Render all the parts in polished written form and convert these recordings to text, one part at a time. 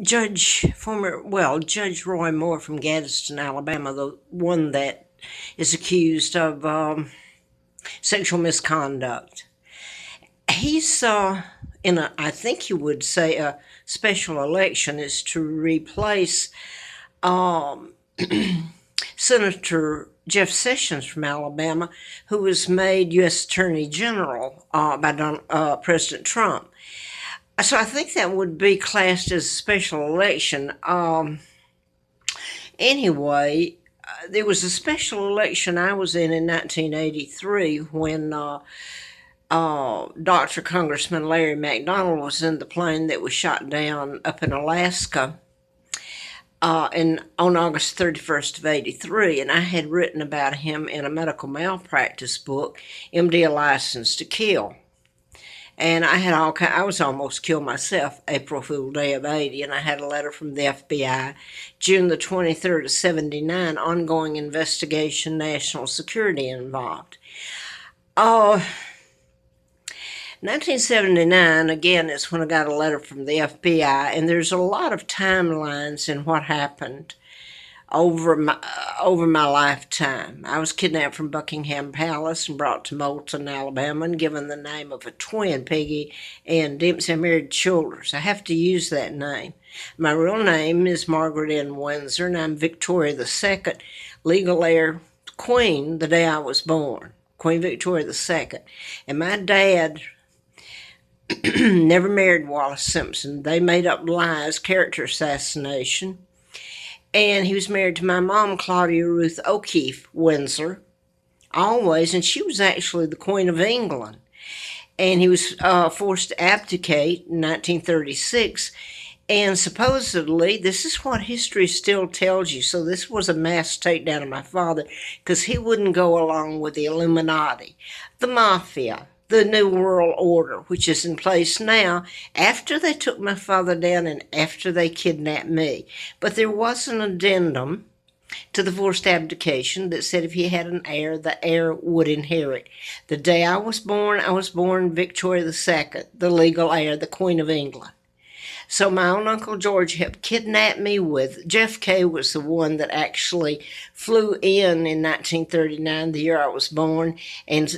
Judge Roy Moore from Gadsden, Alabama, the one that is accused of sexual misconduct. He's in a, I think you would say, a special election is to replace um, Senator Jeff Sessions from Alabama, who was made U.S. Attorney General by President Trump. So I think that would be classed as a special election. Anyway, there was a special election I was in 1983 when Dr. Congressman Larry McDonald was in the plane that was shot down up in Alaska on August 31st of 83, and I had written about him in a medical malpractice book, MD: A License to Kill. And I was almost killed myself April Fool Day of 80, and I had a letter from the FBI, June the 23rd of 79, ongoing investigation, national security involved. Oh, 1979, again, is when I got a letter from the FBI, and there's a lot of timelines in what happened over my lifetime. I was kidnapped from Buckingham Palace and brought to Moulton, Alabama, and given the name of a twin, Peggy Ann Dempsey. I married Childers. I have to use that name. My real name is Margaret N. Windsor, and I'm Victoria II, legal heir queen the day I was born, Queen Victoria II. And my dad never married Wallace Simpson. They made up lies, character assassination. And he was married to my mom, Claudia Ruth O'Keefe Windsor, always, and she was actually the Queen of England. And he was forced to abdicate in 1936. And supposedly, this is what history still tells you. So this was a mass takedown of my father because he wouldn't go along with the Illuminati, the mafia, the New World Order, which is in place now after they took my father down and after they kidnapped me. But there was an addendum to the forced abdication that said if he had an heir, the heir would inherit. The day I was born Victoria II, the legal heir, the Queen of England. So my own Uncle George helped kidnap me with, Jeff Kay was the one that actually flew in 1939, the year I was born, and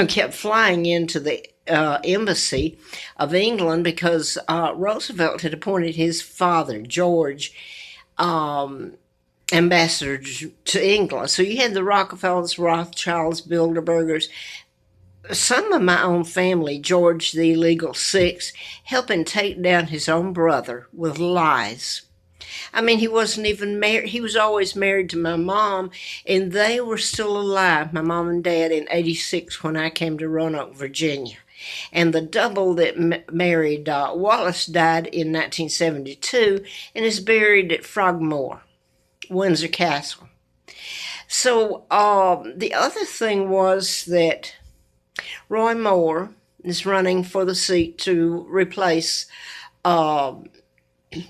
kept flying into the embassy of England because Roosevelt had appointed his father, George, ambassador to England. So you had the Rockefellers, Rothschilds, Bilderbergers, some of my own family, George the Illegal Six, helping take down his own brother with lies. I mean, he wasn't even married. He was always married to my mom, and they were still alive, my mom and dad, in 86 when I came to Roanoke, Virginia. And the double that married Wallace died in 1972 and is buried at Frogmore, Windsor Castle. So the other thing was that Roy Moore is running for the seat to replace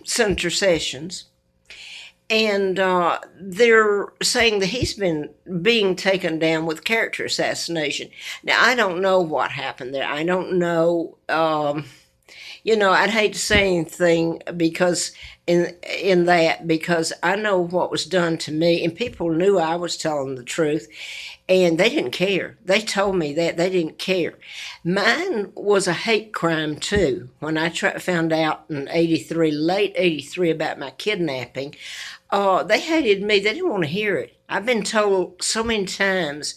Senator Sessions. And they're saying that he's been being taken down with character assassination. Now, I don't know what happened there. I don't know. I'd hate to say anything because in that because I know what was done to me, and people knew I was telling the truth, and they didn't care. They told me that they didn't care. Mine was a hate crime too. When I found out in '83, late '83, about my kidnapping, they hated me. They didn't want to hear it. I've been told so many times.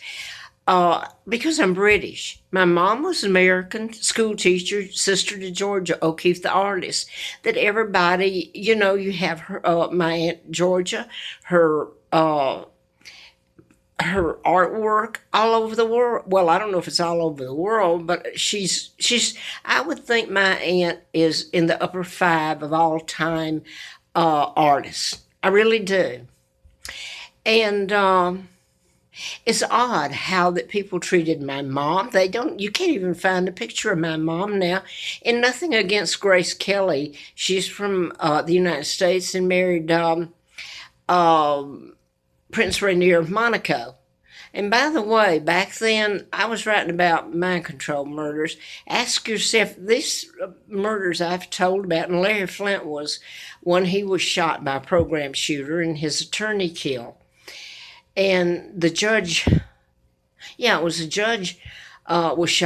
Because I'm British. My mom was an American school teacher, sister to Georgia O'Keeffe, the artist. That everybody, you have her, my Aunt Georgia, her artwork all over the world. Well, I don't know if it's all over the world, but she's. I would think my aunt is in the upper five of all time artists. I really do, and. It's odd how that people treated my mom. You can't even find a picture of my mom now. And nothing against Grace Kelly. She's from the United States and married Prince Rainier of Monaco. And by the way, back then I was writing about mind control murders. Ask yourself these murders I've told about, and Larry Flint was one. He was shot by a program shooter, and his attorney killed. And the judge, yeah, it was the judge, was shot.